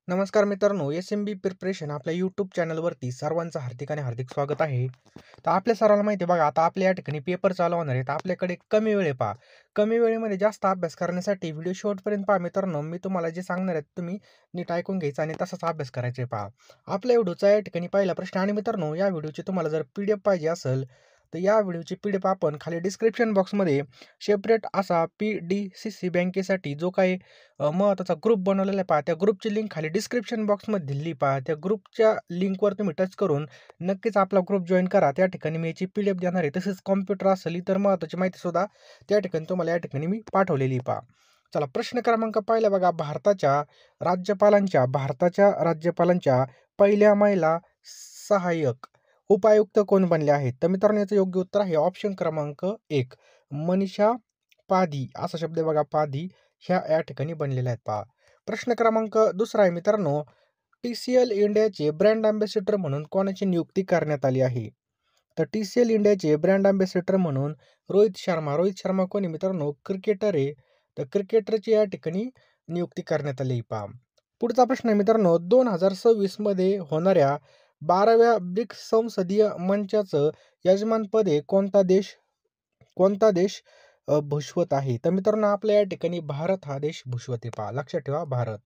नमस्कार मित्रांनो, एस-एम-बी प्रिपरेशन आपल्या यूट्यूब चॅनलवरती सर्वांचं हार्दिक आणि हार्दिक स्वागत आहे. तर आपल्या सर्वांना माहिती आहे बघा, आता आपल्या या ठिकाणी पेपर चालू होणार आहे. तर आपल्याकडे कमी वेळ आहे पहा. कमी वेळेमध्ये जास्त अभ्यास करण्यासाठी व्हिडिओ शेवटपर्यंत पहा मित्रांनो. मी तुम्हाला जे सांगणार आहे तुम्ही नीट ऐकून घ्यायचं आणि तसाच अभ्यास करायचा आहे पहा. आपल्या व्हिडिओचा या ठिकाणी पहिला प्रश्न आणि मित्रांनो या व्हिडिओची तुम्हाला जर पी-डी-एफ पाहिजे असेल, तर या व्हिडिओची पी-डी-एफ आपण खाली डिस्क्रिप्शन बॉक्समध्ये सेपरेट असा पी-डी-सी-सी बँकेसाठी जो काही महत्त्वाचा ग्रुप बनवलेला आहे पहा. त्या ग्रुपची लिंक खाली डिस्क्रिप्शन बॉक्समध्ये दिलेली पहा. त्या ग्रुपच्या लिंकवर तुम्ही टच करून नक्कीच आपला ग्रुप जॉइन करा. त्या ठिकाणी मी याची पी-डी-एफ देणार आहे. तसेच कॉम्प्युटर असेल इतर महत्त्वाची माहितीसुद्धा त्या ठिकाणी तुम्हाला या ठिकाणी मी पाठवलेली पहा. चला प्रश्न क्रमांक पहिला बघा, भारताच्या राज्यपालांच्या पहिल्या महिला सहाय्यक उपायुक्त कोण बनले आहेत? तर मित्रांनो याचं योग्य उत्तर आहे ऑप्शन क्रमांक 1 मनीषा पाधी असा शब्द आहे बघा, पाधी ह्या या ठिकाणी बनलेल्या आहेत पहा. प्रश्न क्रमांक दुसरा आहे मित्रांनो, TCL इंडियाचे ब्रँड अँबॅसेडर म्हणून कोणाची नियुक्ती करण्यात आली आहे? तर TCL इंडियाचे ब्रँड अँबॅसेडर म्हणून रोहित शर्मा. रोहित शर्मा कोण आहे मित्रांनो? क्रिकेटर आहे. तर क्रिकेटरची या ठिकाणी नियुक्ती करण्यात आली पहा. पुढचा प्रश्न आहे मित्रांनो, 2026 मध्ये होणाऱ्या 12व्या ब्रिक्स संसदीय मंचाचं यजमानपद कोणता देश भूषवत आहे? तर मित्रांनो आपल्या या ठिकाणी भारत हा देश भूषवत आहे पहा. लक्षात ठेवा भारत.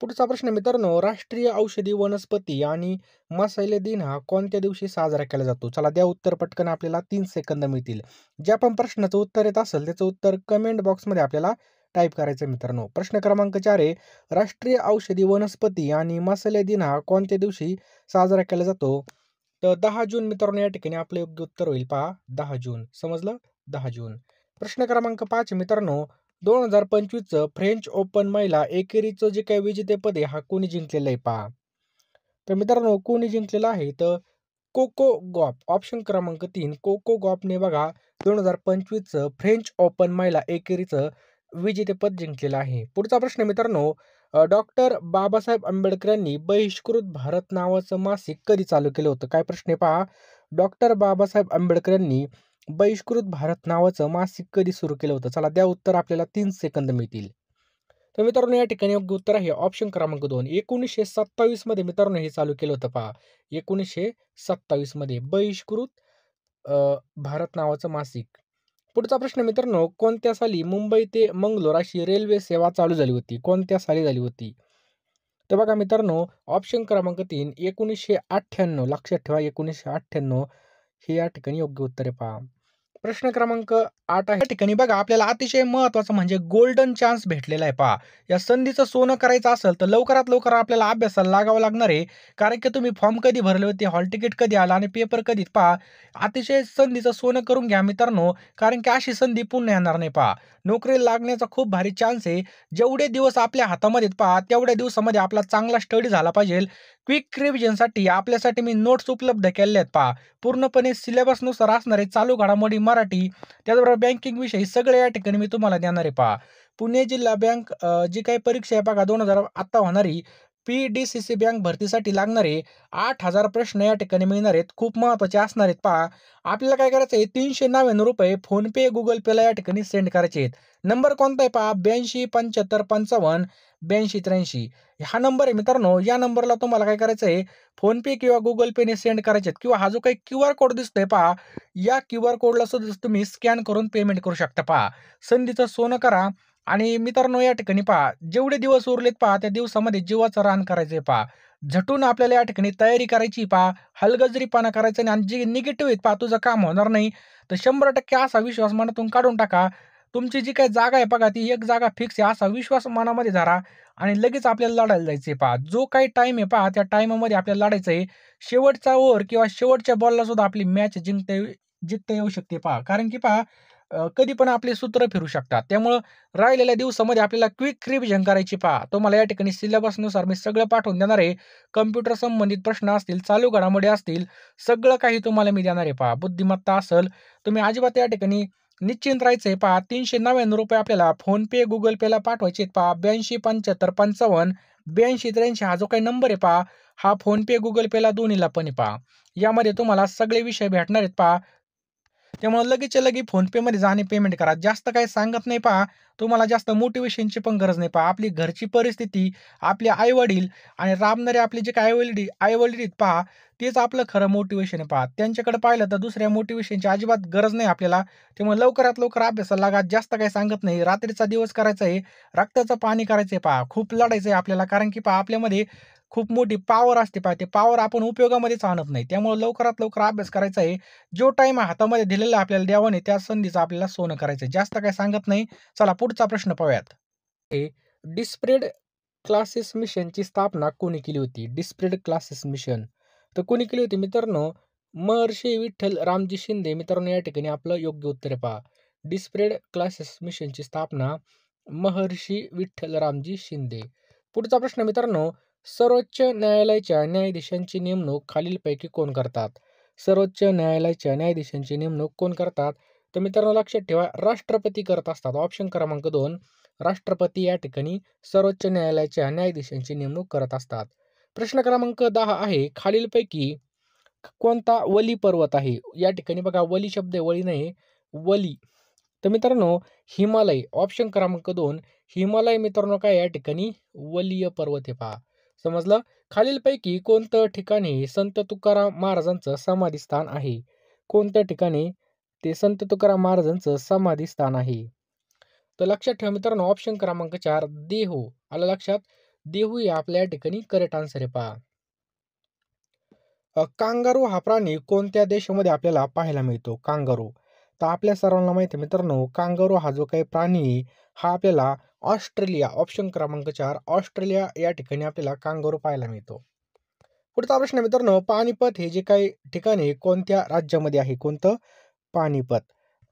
पुढचा प्रश्न मित्रांनो, राष्ट्रीय औषधी वनस्पती आणि मसाले दिन हा कोणत्या दिवशी साजरा केला जातो? चला द्या उत्तर पटकन, आपल्याला 3 सेकंद मिळतील. ज्या पण प्रश्नाचं उत्तर येत असेल त्याचं उत्तर कमेंट बॉक्समध्ये आपल्याला टाईप करायचं मित्रांनो. प्रश्न क्रमांक 4 आहे, राष्ट्रीय औषधी वनस्पती आणि मसाले दिन हा कोणत्या दिवशी साजरा केला जातो? तर 10 जून मित्रांनो या ठिकाणी आपलं योग्य उत्तर होईल पहा, 10 जून. समजलं? 10 जून. प्रश्न क्रमांक 5 मित्रांनो, 2025चं फ्रेंच ओपन महिला एकेरीचं जे काही विजेतेपद आहे हा कोणी जिंकलेलं आहे पहा. तर मित्रांनो कोणी जिंकलेलं आहे? तर कोको गॉफ. ऑप्शन क्रमांक 3 कोको गॉफने बघा 2025चं फ्रेंच ओपन महिला एकेरीचं विजेतेपद जिंकलेलं आहे. पुढचा प्रश्न मित्रांनो, डॉक्टर बाबासाहेब आंबेडकर यांनी बहिष्कृत भारत नावाचं मासिक कधी चालू केलं होतं? काय प्रश्न आहे पहा. डॉक्टर बाबासाहेब आंबेडकर यांनी बहिष्कृत भारत नावाचं मासिक कधी सुरू केलं होतं? चला द्या उत्तर, आपल्याला 3 सेकंद मिळतील. तर मित्रांनो या ठिकाणी योग्य उत्तर आहे ऑप्शन क्रमांक 2 1927 मध्ये मित्रांनो हे चालू केलं होतं पहा. 1927 मध्ये बहिष्कृत भारत नावाचं मासिक. पुढचा प्रश्न मित्रांनो, कोणत्या साली मुंबई ते मंगलोर अशी रेल्वे सेवा चालू झाली होती? कोणत्या साली झाली होती? तर बघा मित्रांनो, ऑप्शन क्रमांक 3 1998. लक्षात ठेवा 1998 हे या ठिकाणी योग्य उत्तर आहे पहा. प्रश्न क्रमांक 8 आहे. या ठिकाणी बघा आपल्याला अतिशय महत्त्वाचं म्हणजे गोल्डन चान्स भेटलेला आहे पहा. या संधीचं सोनं करायचं असेल तर लवकरात लवकर आपल्याला अभ्यासाला लागावं लागणार आहे. कारण की तुम्ही फॉर्म कधी भरले होते, हॉल तिकीट कधी आला आणि पेपर कधी पहा. अतिशय संधीचं सोनं करून घ्या मित्रांनो, कारण की अशी संधी पुन्हा येणार नाही पहा. नोकरीला लागण्याचा खूप भारी चान्स आहे. जेवढे दिवस आपल्या हातामध्ये पहा तेवढ्या दिवसामध्ये आपला चांगला स्टडी झाला पाहिजे. क्विक रिव्हिजनसाठी आपल्यासाठी मी नोट्स उपलब्ध केलेल्या आहेत पहा. पूर्णपणे सिलेबसनुसार असणारे चालू घडामोडी मराठी, त्याचबरोबर बँकिंग विषयी सगळे या ठिकाणी मी तुम्हाला देणार आहे पहा. पुणे जिल्हा बँक जी काही परीक्षा आहे बघा 2000 आता होणारी पी-डी-सी-सी बँक भरतीसाठी लागणारे 8,000 प्रश्न या ठिकाणी मिळणार आहेत. खूप महत्त्वाचे असणार आहेत पहा. आपल्याला काय करायचं आहे, ₹399 फोनपे, गुगल पेला या ठिकाणी सेंड करायचे आहेत. नंबर कोणता आहे पहा, 82 75 55 82 83. हा नंबर आहे मित्रांनो. या नंबरला तुम्हाला काय करायचं आहे, फोनपे किंवा गुगल पेने सेंड करायचे आहेत किंवा हा जो काही क्यूआर कोड दिसतोय पहा, या क्यूआर कोडला सुद्धा तुम्ही स्कॅन करून पेमेंट करू शकता पहा. संधीचं सोनं करा. आणि मित्रांनो या ठिकाणी पहा, जेवढे दिवस उरलेत पहा त्या दिवसामध्ये जीवाचं रान करायचंय पहा. झटून आपल्याला या ठिकाणी तयारी करायची पहा. हलगर्जीपणा करायचा नाही आणि जे निगेटिव्ह आहेत पहा, तुझं काम होणार नाही. तर 100% असा विश्वास मनातून काढून टाका. तुमची जी काही जागा आहे बघा, ती एक जागा फिक्स आहे असा विश्वास मनामध्ये धरा आणि लगेच आपल्याला लढायला जायचंय पहा. जो काही टाईम आहे पहा, त्या टाईमामध्ये आपल्याला लढायचंय. शेवटचा ओव्हर किंवा शेवटच्या बॉलला सुद्धा आपली मॅच जिंकता येऊ शकते पहा. कारण की पहा, कधी पण आपले सूत्र फिरू शकतात. त्यामुळं राहिलेल्या दिवसामध्ये आपल्याला क्विक रिव्हिजन करायची पहा. तुम्हाला या ठिकाणी सिलेबसनुसार मी सगळं पाठवून देणार आहे. कॉम्प्युटर संबंधित प्रश्न असतील, चालू घडामोडी असतील, सगळं काही तुम्हाला मी देणार आहे पहा. बुद्धिमत्ता असेल, तुम्ही अजिबात या ठिकाणी निश्चिंत राहायचंय पहा. ₹399 आपल्याला फोनपे, गुगल पेला पाठवायचे आहेत पहा. 82 75 55 82 83 हा जो काही नंबर आहे पहा, हा फोनपे, गुगल पेला दोन्हीला पण आहे पहा. यामध्ये तुम्हाला सगळे विषय भेटणार आहेत पहा. त्यामुळे लगेचच्या लगे फोनपेमध्ये जा आणि पेमेंट करा. जास्त काही सांगत नाही पहा. तुम्हाला जास्त मोटिव्हेशनची पण गरज नाही पहा. आपली घरची परिस्थिती, आपले आई-वडील आणि राबणारे आपले जे काही आई-वडील आहेत पहा, तेच आपलं खरं मोटिव्हेशन आहे पहा. त्यांच्याकडे पाहिलं तर दुसऱ्या मोटिव्हेशनची अजिबात गरज नाही आपल्याला. त्यामुळे लवकरात लवकर अभ्यासाला लागा. जास्त काही सांगत नाही. रात्रीचा दिवस करायचा आहे. रक्ताचं पाणी करायचंय पहा. खूप लढायचंय आपल्याला. कारण की पहा आपल्यामध्ये खूप मोठी पॉवर असते पहा. ते पॉवर आपण उपयोगामध्येच आणत नाही. त्यामुळे लवकरात लवकर अभ्यास करायचा आहे. जो टाईम हातामध्ये दिलेला आपल्याला देवाने त्या संधीचं आपल्याला सोनं करायचं जास्त काही सांगत नाही. चला पुढचा प्रश्न पाहूयात. हे डिस्प्रेड क्लासेस मिशनची स्थापना कोणी केली होती? डिस्प्रेड क्लासेस मिशन. तर कोणी केली होती मित्रांनो? महर्षी विठ्ठल रामजी शिंदे. मित्रांनो या ठिकाणी आपलं योग्य उत्तर आहे पहा. डिस्प्रेड क्लासेस मिशनची स्थापना महर्षी विठ्ठल रामजी शिंदे. पुढचा प्रश्न मित्रांनो, सर्वोच्च न्यायालयाच्या न्यायाधीशांची नेमणूक खालीलपैकी कोण करतात? सर्वोच्च न्यायालयाच्या न्यायाधीशांची नेमणूक कोण करतात? तर मित्रांनो लक्षात ठेवा, राष्ट्रपती करत असतात. ऑप्शन क्रमांक 2 राष्ट्रपती या ठिकाणी सर्वोच्च न्यायालयाच्या न्यायाधीशांची नेमणूक करत असतात. प्रश्न क्रमांक 10 आहे, खालीलपैकी कोणता वली पर्वत आहे? या ठिकाणी बघा वली शब्द आहे, वळी नाही, वली. तर मित्रांनो हिमालय. ऑप्शन क्रमांक 2 हिमालय मित्रांनो काय या ठिकाणी वलीय पर्वत आहे पहा. समजलं? खालीलपैकी कोणतं ठिकाणी संत तुकाराम महाराजांचं समाधीस्थान आहे? कोणत्या ठिकाणी ते संत तुकाराम महाराजांचं समाधीस्थान आहे? तर लक्षात ठेवा मित्रांनो, ऑप्शन क्रमांक 4 देहू. आलं लक्षात? देहू हे आपल्या या ठिकाणी करेक्ट आन्सर आहे पहा. कांगारू हा प्राणी कोणत्या देशामध्ये आपल्याला पाहायला मिळतो? कांगारू. तर आपल्या सर्वांना माहिती आहे मित्रांनो, कांगारू हा जो काही प्राणी आहे, हा आपल्याला ऑस्ट्रेलिया, ऑप्शन क्रमांक 4 ऑस्ट्रेलिया या ठिकाणी आपल्याला कांगारू पाहायला मिळतो. पुढचा प्रश्न मित्रांनो, पानिपत हे जे काही ठिकाण आहे, कोणत्या राज्यामध्ये आहे? कोणतं? पानिपत.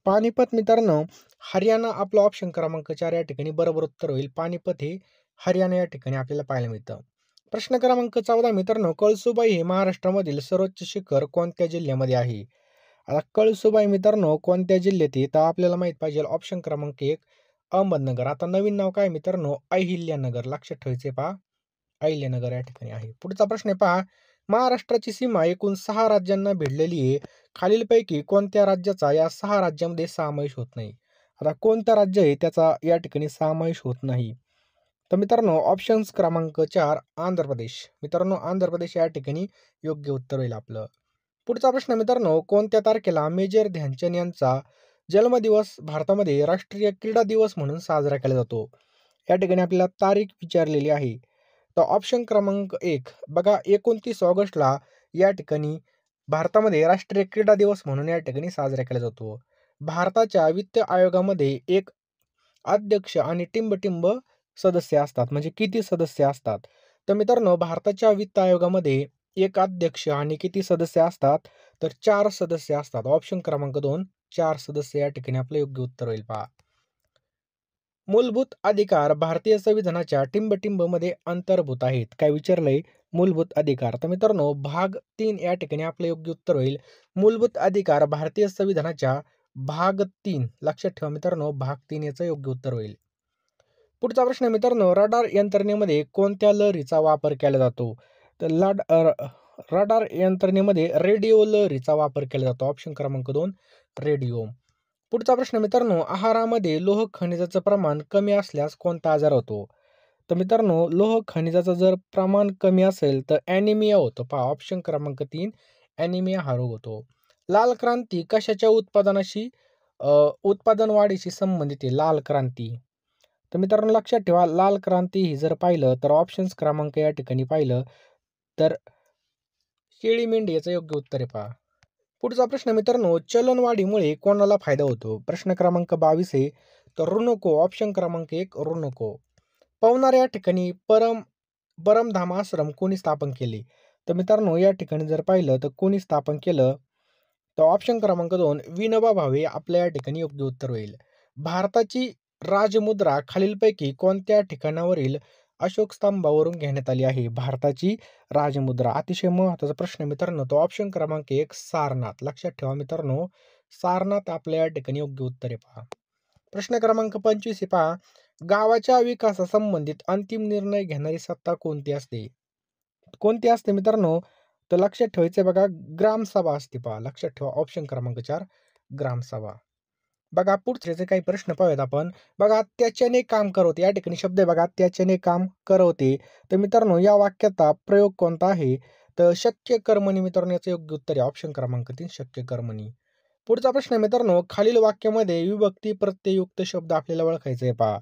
पानिपत मित्रांनो हरियाणा आपला ऑप्शन क्रमांक 4 या ठिकाणी बरोबर उत्तर होईल. पानिपत हे हरियाणा या ठिकाणी आपल्याला पाहायला मिळतं. प्रश्न क्रमांक 14 मित्रांनो, कळसुबाई हे महाराष्ट्रामधील सर्वोच्च शिखर कोणत्या जिल्ह्यामध्ये आहे? आता कळसुबाई मित्रांनो कोणत्या जिल्ह्यात आहे? तर आपल्याला माहित पाहिजे ऑप्शन क्रमांक 1 अहमदनगर. आता नवीन नाव काय मित्रांनो? अहिल्यानगर. लक्षात ठेवायचे पहा. अहिल्यानगर या ठिकाणी आहे. पुढचा प्रश्न आहे पहा. महाराष्ट्राची सीमा एकूण 6 राज्यांना भिडलेली आहे. खालीलपैकी कोणत्या राज्याचा या 6 राज्यांमध्ये समावेश होत नाही? आता कोणतं राज्य आहे त्याचा या ठिकाणी समावेश होत नाही? तर मित्रांनो ऑप्शन्स क्रमांक 4 आंध्र प्रदेश. मित्रांनो आंध्र प्रदेश या ठिकाणी योग्य उत्तर होईल आपलं. पुढचा प्रश्न मित्रांनो, कोणत्या तारखेला मेजर ध्यानचंद यांचा जन्मदिवस भारतामध्ये राष्ट्रीय क्रीडा दिवस म्हणून साजरा केला जातो? या ठिकाणी आपल्याला तारीख विचारलेली आहे. तर ऑप्शन क्रमांक 1 बघा 29 ऑगस्टला या ठिकाणी भारतामध्ये राष्ट्रीय क्रीडा दिवस म्हणून या ठिकाणी साजरा केला जातो. भारताच्या वित्त आयोगामध्ये एक अध्यक्ष आणि टिंब-टिंब सदस्य असतात. म्हणजे किती सदस्य असतात? तर मित्रांनो भारताच्या वित्त आयोगामध्ये एक अध्यक्ष आणि किती सदस्य असतात? तर 4 सदस्य असतात. ऑप्शन क्रमांक 2 4 सदस्य या ठिकाणी आपलं योग्य उत्तर होईल पहा. मूलभूत अधिकार भारतीय संविधानाच्या टिंब-टिंबमध्ये अंतर्भूत आहेत. काय विचारलंय? मूलभूत अधिकार. तर मित्रांनो भाग 3 या ठिकाणी आपलं योग्य उत्तर होईल. मूलभूत अधिकार भारतीय संविधानाच्या भाग 3. लक्षात ठेवा मित्रांनो भाग 3 याचं योग्य उत्तर होईल. पुढचा प्रश्न मित्रांनो, रडार यंत्रणेमध्ये कोणत्या लहरीचा वापर केला जातो? तर रडार यंत्रणेमध्ये रेडिओ लहरीचा वापर केला जातो. ऑप्शन क्रमांक 2 रेडिओ. पुढचा प्रश्न मित्रांनो, आहारामध्ये लोह खनिजाचं प्रमाण कमी असल्यास कोणता आजार होतो? तर मित्रांनो लोह खनिजाचं जर प्रमाण कमी असेल तर ॲनिमिया होतो. पहा ऑप्शन क्रमांक 3 ॲनिमिया हा रोग होतो. लाल क्रांती कशाच्या उत्पादन वाढीशी संबंधित आहे? लाल क्रांती. तर मित्रांनो लक्षात ठेवा, लाल क्रांती ही जर पाहिलं तर ऑप्शन्स क्रमांक या ठिकाणी पाहिलं तर शेळी मेंढी याचं योग्य उत्तर आहे पहा. पुढचा प्रश्न मित्रांनो, चलनवाढीमुळे कोणाला फायदा होतो? प्रश्न क्रमांक 22 आहे. तर ऋणको. ऑप्शन क्रमांक 1 ऋणको. पवनार या ठिकाणी परमधाम आश्रम कोणी स्थापन केले? तर मित्रांनो या ठिकाणी जर पाहिलं तर कोणी स्थापन केलं? तर ऑप्शन क्रमांक 2 विनोबा भावे आपल्या या ठिकाणी योग्य उत्तर होईल. भारताची राजमुद्रा खालीलपैकी कोणत्या ठिकाणावरील अशोक स्तंभावरून घेण्यात आली आहे? भारताची राजमुद्रा. अतिशय महत्त्वाचा प्रश्न मित्रांनो, तो ऑप्शन क्रमांक 1 सारनाथ. लक्षात ठेवा मित्रांनो, सारनाथ आपल्या या ठिकाणी योग्य उत्तर आहे पहा. प्रश्न क्रमांक 25 आहे पहा. गावाच्या विकासासंबंधित अंतिम निर्णय घेणारी सत्ता कोणती असते? कोणती असते मित्रांनो? तर लक्षात ठेवायचं बघा, ग्रामसभा असते पहा. लक्षात ठेवा ऑप्शन क्रमांक 4 ग्रामसभा. बघा पुढचे काही प्रश्न पाहूयात आपण. बघा त्याच्याने काम करवते. या ठिकाणी शब्द आहे बघा, त्याच्याने काम करवते. तर मित्रांनो या वाक्याचा प्रयोग कोणता आहे? तर शक्य कर्मणी. मित्रांनो याचं योग्य उत्तर आहे ऑप्शन क्रमांक 3 शक्य कर्मणी. पुढचा प्रश्न आहे मित्रांनो, खालील वाक्यामध्ये विभक्ती प्रत्ययुक्त शब्द आपल्याला ओळखायचे आहे पहा.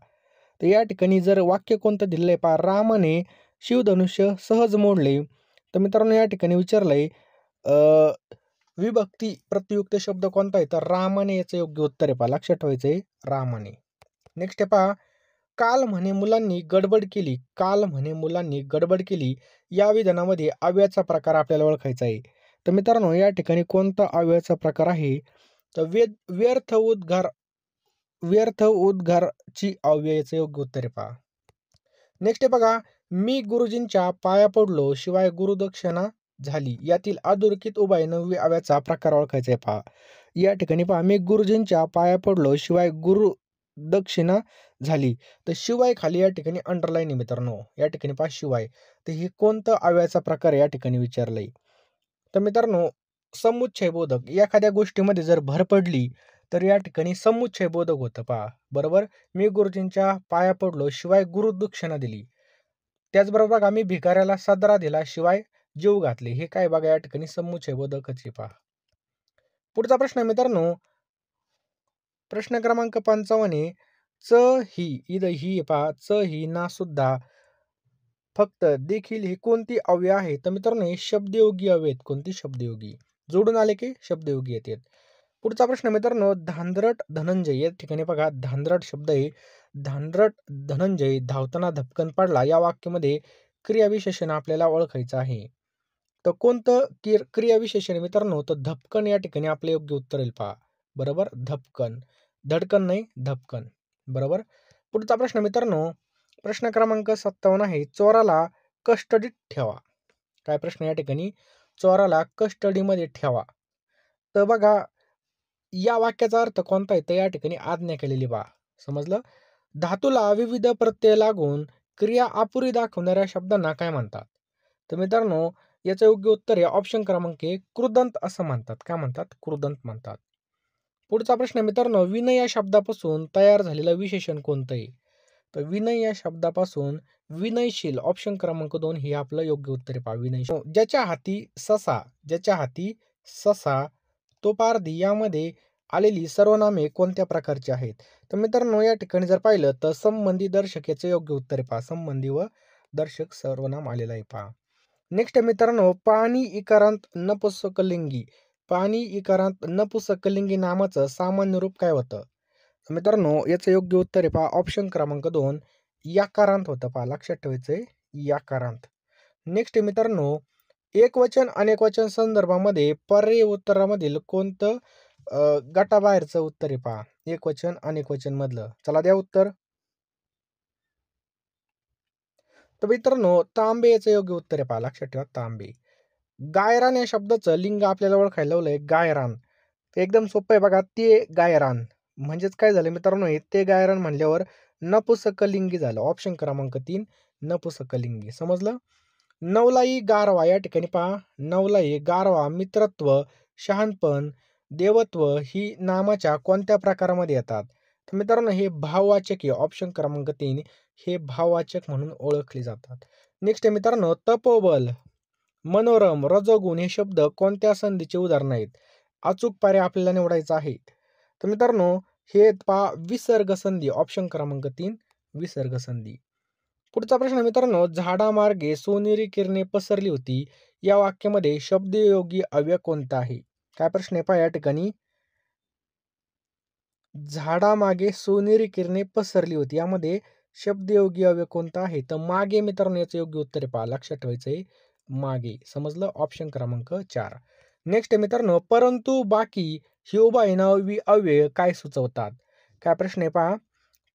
तर या ठिकाणी जर वाक्य कोणतं दिलेलं आहे पहा, रामाने शिवधनुष्य सहज मोडले. तर मित्रांनो या ठिकाणी विचारलंय विभक्ती प्रत्ययुक्त शब्द कोणता आहे? तर रामाने याचं योग्य उत्तर आहे पहा. लक्षात ठेवायचंय रामाने. नेक्स्ट आहे पहा, काल म्हणे मुलांनी गडबड केली. काल म्हणे मुलांनी गडबड केली या विधानामध्ये अव्ययाचा प्रकार आपल्याला ओळखायचा आहे. तर मित्रांनो या ठिकाणी कोणता अव्ययाचा प्रकार आहे? तर व्यर्थ उद्गारची अव्ययाचं योग्य उत्तर आहे पहा. नेक्स्ट आहे बघा, मी गुरुजींच्या पाया पडलो शिवाय गुरुदक्षिणा झाली. यातील अधोरेखित उभय नववी अव्ययाचा प्रकार ओळखायचा आहे पहा. या ठिकाणी पहा, मी गुरुजींच्या पाया पडलो शिवाय गुरु दक्षिणा झाली. तर शिवाय खाली या ठिकाणी अंडरलाईन आहे मित्रांनो. या ठिकाणी पहा शिवाय. तर हे कोणतं अव्ययाचा प्रकार आहे या ठिकाणी विचारलंय. तर मित्रांनो समुच्चय बोधक. एखाद्या गोष्टीमध्ये जर भर पडली तर या ठिकाणी समुच्चय बोधक होतं पहा. बरोबर. मी गुरुजींच्या पाया पडलो शिवाय गुरुदक्षिणा दिली. त्याचबरोबर बघा, मी भिकाऱ्याला सदरा दिला शिवाय जीव घातले. हे काय बघा या ठिकाणी समुच्चय बोधकच आहे पहा. पुढचा प्रश्न आहे मित्रांनो, प्रश्न क्रमांक 55 आहे. च ही इथं ही पहा, च ही ना सुद्धा फक्त देखील ही कोणती अव्यय आहे? तर मित्रांनो हे शब्दयोगी अव्यय आहेत. कोणती शब्दयोगी? जोडून आले की शब्दयोगी येतात. पुढचा प्रश्न मित्रांनो, धांदरट धनंजय या ठिकाणी बघा धांदरट शब्द आहे. धांदरट धनंजय धावताना धपकन पडला या वाक्यामध्ये क्रियाविशेषण आपल्याला ओळखायचं आहे. तर कोणतं क्रियाविशेषण आहे मित्रांनो? तर धपकन या ठिकाणी आपलं योग्य उत्तर येईल पहा. बरोबर धपकन. धडकन नाही धपकन. बरोबर. पुढचा प्रश्न मित्रांनो, प्रश्न क्रमांक 57 आहे. चोराला कस्टडीत ठेवा. काय प्रश्न या ठिकाणी? चोराला कस्टडीमध्ये ठेवा. तर बघा या वाक्याचा अर्थ कोणता आहे? तर या ठिकाणी आज्ञा केलेली पहा. समजलं? धातूला विविध प्रत्यय लागून क्रिया अपुरी दाखवणाऱ्या शब्दांना काय म्हणतात? तर मित्रांनो याचं योग्य उत्तर आहे ऑप्शन क्रमांक 1 कृदंत असं म्हणतात. काय म्हणतात? कृदंत म्हणतात. पुढचा प्रश्न मित्रांनो, विनय या शब्दापासून तयार झालेलं विशेषण कोणतं आहे? तर विनय या शब्दापासून विनयशील ऑप्शन क्रमांक 2 हे आपलं योग्य उत्तर आहे पहा. विनयशील. ज्याच्या हाती ससा तो पारधी यामध्ये आलेली सर्वनामे कोणत्या प्रकारची आहेत? तर मित्रांनो या ठिकाणी जर पाहिलं तर संबंधी दर्शक याचं योग्य उत्तर आहे पहा. संबंधी व दर्शक सर्वनाम आलेलं आहे पहा. नेक्स्ट मित्रांनो, पाणी इकारांत नपुंसकलिंगी. पाणी इकारांत नपुंसकलिंगी नामाचं सामान्य रूप काय होतं? तर मित्रांनो याचं योग्य उत्तर आहे पहा ऑप्शन क्रमांक 2 याकारांत होतं पहा. लक्षात ठेवायचंय याकारांत. नेक्स्ट मित्रांनो, एकवचन अनेकवचन संदर्भामध्ये पर्यायी उत्तरामधील कोणतं गटाबाहेरचं उत्तर आहे पहा. एकवचन अनेकवचन मधलं. चला द्या उत्तर. तर मित्रांनो तांबे याचं योग्य उत्तर आहे पहा. लक्षात ठेवा तांबे. गायरान या शब्दाचं लिंग आपल्याला ओळखायला लावलंय गायरान. तर एकदम सोपं आहे बघा, ते गायरान. म्हणजेच काय झालं मित्रांनो, हे ते गायरान म्हणल्यावर नपुंसकलिंगी झालं. ऑप्शन क्रमांक 3 नपुंसकलिंगी. समजलं? नवलाई गारवा या ठिकाणी पहा, नवलाई गारवा मित्रत्व, शहाणपण, देवत्व ही नामाच्या कोणत्या प्रकारामध्ये येतात? तर मित्रांनो हे भाववाचक आहे. ऑप्शन क्रमांक 3 हे भाववाचक म्हणून ओळखले जातात. नेक्स्ट आहे मित्रांनो, तपोबल, मनोरम, रजोगुण हे शब्द कोणत्या संधीचे उदाहरण आहेत? अचूक पर्याय आपल्याला निवडायचा आहे. तर मित्रांनो हे पहा विसर्ग संधी. ऑप्शन क्रमांक 3 विसर्ग संधी. पुढचा प्रश्न मित्रांनो, झाडामार्गे सोनेरी किरणे पसरली होती या वाक्यामध्ये शब्दयोगी अव्यय कोणता आहे? काय प्रश्न आहे पहा या ठिकाणी. झाडामागे सोनेरी किरणे पसरली होती यामध्ये शब्दयोगी अव्यय कोणता आहे? तर मागे मित्रांनो याचं योग्य उत्तर आहे पहा. लक्षात ठेवायचंय मागे. समजलं? ऑप्शन क्रमांक 4. नेक्स्ट मित्रांनो, परंतु बाकी ही उभयनामी अव्यय काय सुचवतात? काय प्रश्न आहे पहा.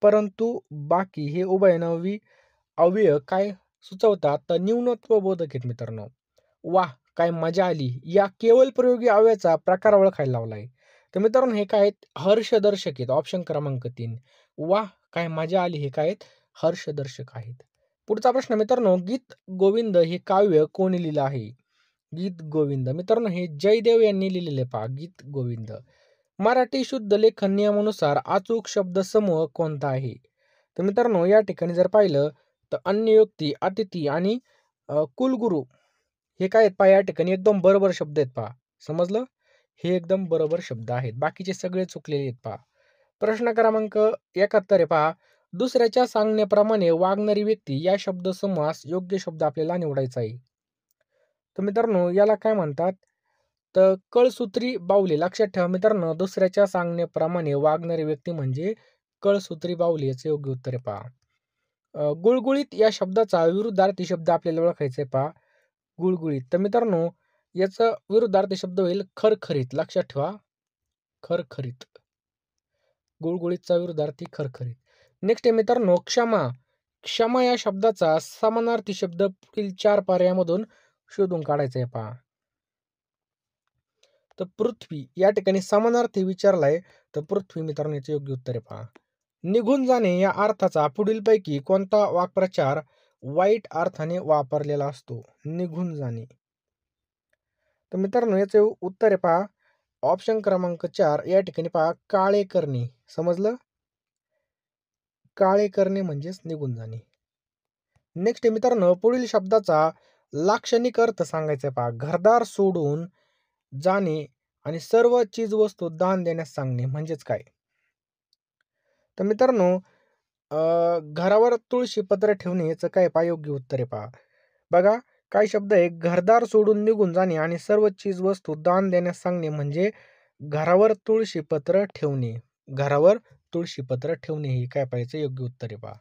परंतु बाकी हे उभयनामी अव्यय काय सुचवतात? तर न्यूनत्व बोधक आहेत मित्रांनो. वाह काय मजा आली या केवळ प्रयोगी अव्ययाचा प्रकार ओळखायला लावलाय. तर मित्रांनो हे काय आहेत? हर्षदर्शक आहेत. ऑप्शन क्रमांक 3. वाह काय मजा आली हे काय आहेत? हर्षदर्शक आहेत. पुढचा प्रश्न मित्रांनो, गीत गोविंद हे काव्य कोणी लिहिलं आहे? गीत गोविंद मित्रांनो हे जयदेव यांनी लिहिलेले पहा गीत गोविंद. मराठी शुद्ध लेखन नियमानुसार अचूक शब्दसमूह कोणता आहे? तर मित्रांनो या ठिकाणी जर पाहिलं तर अन्ययोक्ती, अतिथी आणि कुलगुरू हे काय आहेत पहा या ठिकाणी एकदम बरोबर शब्द आहेत पहा. समजलं? हे एकदम बरोबर शब्द आहेत. बाकीचे सगळे चुकलेले आहेत पहा. प्रश्न क्रमांक 71 आहे पहा. दुसऱ्याच्या सांगण्याप्रमाणे वागणारी व्यक्ती या शब्दसमूहास योग्य शब्द आपल्याला निवडायचा आहे. तर मित्रांनो याला काय म्हणतात? तर कळसूत्री बाहुली. लक्षात ठेवा मित्रांनो, दुसऱ्याच्या सांगण्याप्रमाणे वागणारी व्यक्ती म्हणजे कळसूत्री बाहुली याचं योग्य उत्तर आहे पहा. गुळगुळीत या शब्दाचा विरुद्धार्थी शब्द आपल्याला ओळखायचा आहे पहा. गुळगुळीत. तर मित्रांनो याचा विरुद्धार्थी शब्द होईल खरखरीत. लक्षात ठेवा खरखरीत. गुळगुळीतचा विरुद्धार्थी खरखरीत. नेक्स्ट आहे मित्रांनो क्षमा. क्षमा या शब्दाचा समानार्थी शब्द पुढील 4 पर्यायामधून शोधून काढायचा आहे पहा. तर पृथ्वी या ठिकाणी समानार्थी विचारलाय तर पृथ्वी मित्रांनो याचे योग्य उत्तर आहे पहा. निघून जाणे या अर्थाचा पुढीलपैकी कोणता वाक्प्रचार वाईट अर्थाने वापरलेला असतो? निघून जाणे. तर मित्रांनो याचे उत्तर आहे पहा ऑप्शन क्रमांक 4 या ठिकाणी पहा काळे करणे. समजलं? काळे करणे म्हणजेच निघून जाणे. नेक्स्ट आहे मित्रांनो पुढील शब्दाचा लाक्षणिक अर्थ सांगायचा आहे पहा. घरदार सोडून जाणे आणि सर्व चीजवस्तू दान देण्यास सांगणे म्हणजेच काय? तर मित्रांनो घरावर तुळशी पत्र ठेवणे याचं काय पहा योग्य उत्तर आहे पहा. बघा काय शब्द आहे घरदार सोडून निघून जाणे आणि सर्व चीजवस्तू दान देण्यास सांगणे म्हणजे घरावर तुळशी पत्र ठेवणे. घरावर तुळशी पत्र ठेवणे हे काय पाहिजे योग्य उत्तर आहे पहा.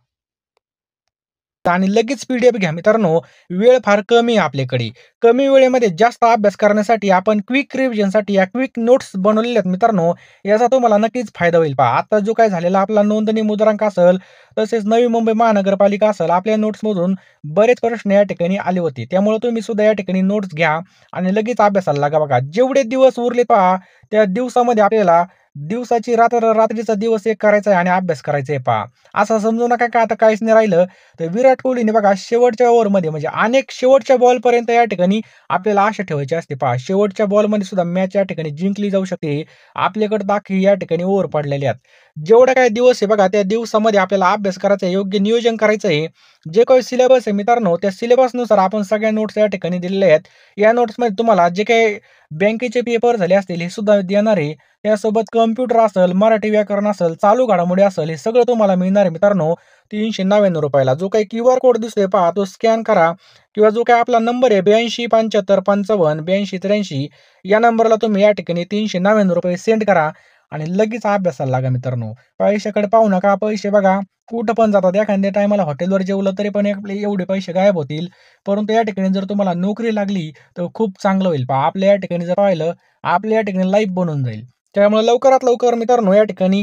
आणि लगेच पीडीएफ घ्या मित्रांनो. वेळ फार कमी आहे आपल्याकडे. कमी वेळेमध्ये जास्त अभ्यास करण्यासाठी आपण क्विक रिव्हिजनसाठी या क्विक नोट्स बनवलेल्या आहेत मित्रांनो. याचा तुम्हाला नक्कीच फायदा होईल पहा. आता जो काय झालेला आपला नोंदणी मुद्रांक असेल, तसेच नवी मुंबई महानगरपालिका असेल, आपल्या नोट्समधून बरेच प्रश्न या ठिकाणी आले होते. त्यामुळे तुम्ही सुद्धा या ठिकाणी नोट्स घ्या आणि लगेच अभ्यासाला लागा बघा. जेवढे दिवस उरले पहा, त्या दिवसामध्ये आपल्याला दिवसाची रात्र, रात्रीचा दिवस एक करायचा आहे आणि अभ्यास करायचा आहे पहा. असं समजू नका का आता काहीच नाही राहिलं. तर विराट कोहलीने बघा शेवटच्या ओव्हरमध्ये म्हणजे अनेक शेवटच्या बॉलपर्यंत या ठिकाणी आपल्याला आशा ठेवायची असते पहा. शेवटच्या बॉलमध्ये सुद्धा मॅच या ठिकाणी जिंकली जाऊ शकते. आपल्याकडे बाकी या ठिकाणी ओव्हर पडलेले आहेत. जेवढा काही दिवस आहे बघा त्या दिवसामध्ये आपल्याला अभ्यास करायचा आहे, योग्य नियोजन करायचं आहे. जे काही सिलेबस आहे मित्रांनो त्या सिलेबसनुसार आपण सगळ्या नोट्स या ठिकाणी दिलेल्या आहेत. या नोट्समध्ये तुम्हाला जे काही बँकेचे पेपर झाले असतील हे सुद्धा देणार आहे. त्यासोबत कम्प्युटर असेल, मराठी व्याकरण असेल, चालू घडामोडी असेल हे सगळं तुम्हाला मिळणार आहे मित्रांनो. ₹399 जो काही क्यूआर कोड दिसतोय पहा तो स्कॅन करा किंवा जो काही आपला नंबर आहे 827555 8283 या नंबरला तुम्ही या ठिकाणी ₹399 सेंड करा आणि लगेच अभ्यासाला लागा मित्रांनो. पैशाकडे पाहू नका. पैसे बघा कुठं पण जातात. एखाद्या टायमाला हॉटेलवर जेवलं तरी पण आपले एवढे पैसे गायब होतील. परंतु या ठिकाणी जर तुम्हाला नोकरी लागली तर खूप चांगलं होईल पहा. आपल्या या ठिकाणी जर पाहिलं आपल्या या ठिकाणी लाईफ बनून जाईल. त्यामुळे लवकरात लवकर मित्रांनो या ठिकाणी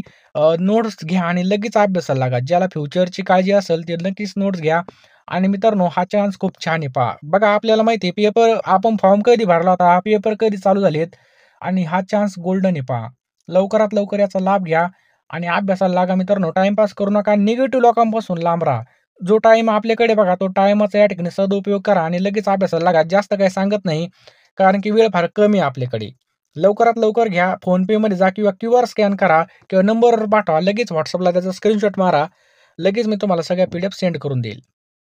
नोट्स घ्या आणि लगेच अभ्यासाला लागा. ज्याला फ्युचरची काळजी असेल ते नक्कीच नोट्स घ्या. आणि मित्रांनो हा चान्स खूप छान आहे पहा. बघा आपल्याला माहिती आहे पेपर आपण फॉर्म कधी भरला होता, पेपर कधी चालू झालेत आणि हा चान्स गोल्डन आहे पहा. लवकरात लवकर याचा लाभ घ्या आणि अभ्यासाला लागा मित्रांनो. टाईमपास करू नका. निगेटिव्ह लोकांपासून लांब राहा. जो टाईम आपल्याकडे बघा तो टाईमाचा या ठिकाणी सदुपयोग करा आणि लगेच अभ्यासाला लागा. जास्त काही सांगत नाही कारण की वेळ फार कमी आहे आपल्याकडे. लवकरात लवकर घ्या. फोनपेमध्ये जा किंवा क्यूआर स्कॅन करा किंवा नंबरवर पाठवा. लगेच WhatsAppला त्याचा स्क्रीनशॉट मारा. लगेच मी तुम्हाला सगळ्या पीडीएफ सेंड करून देईल.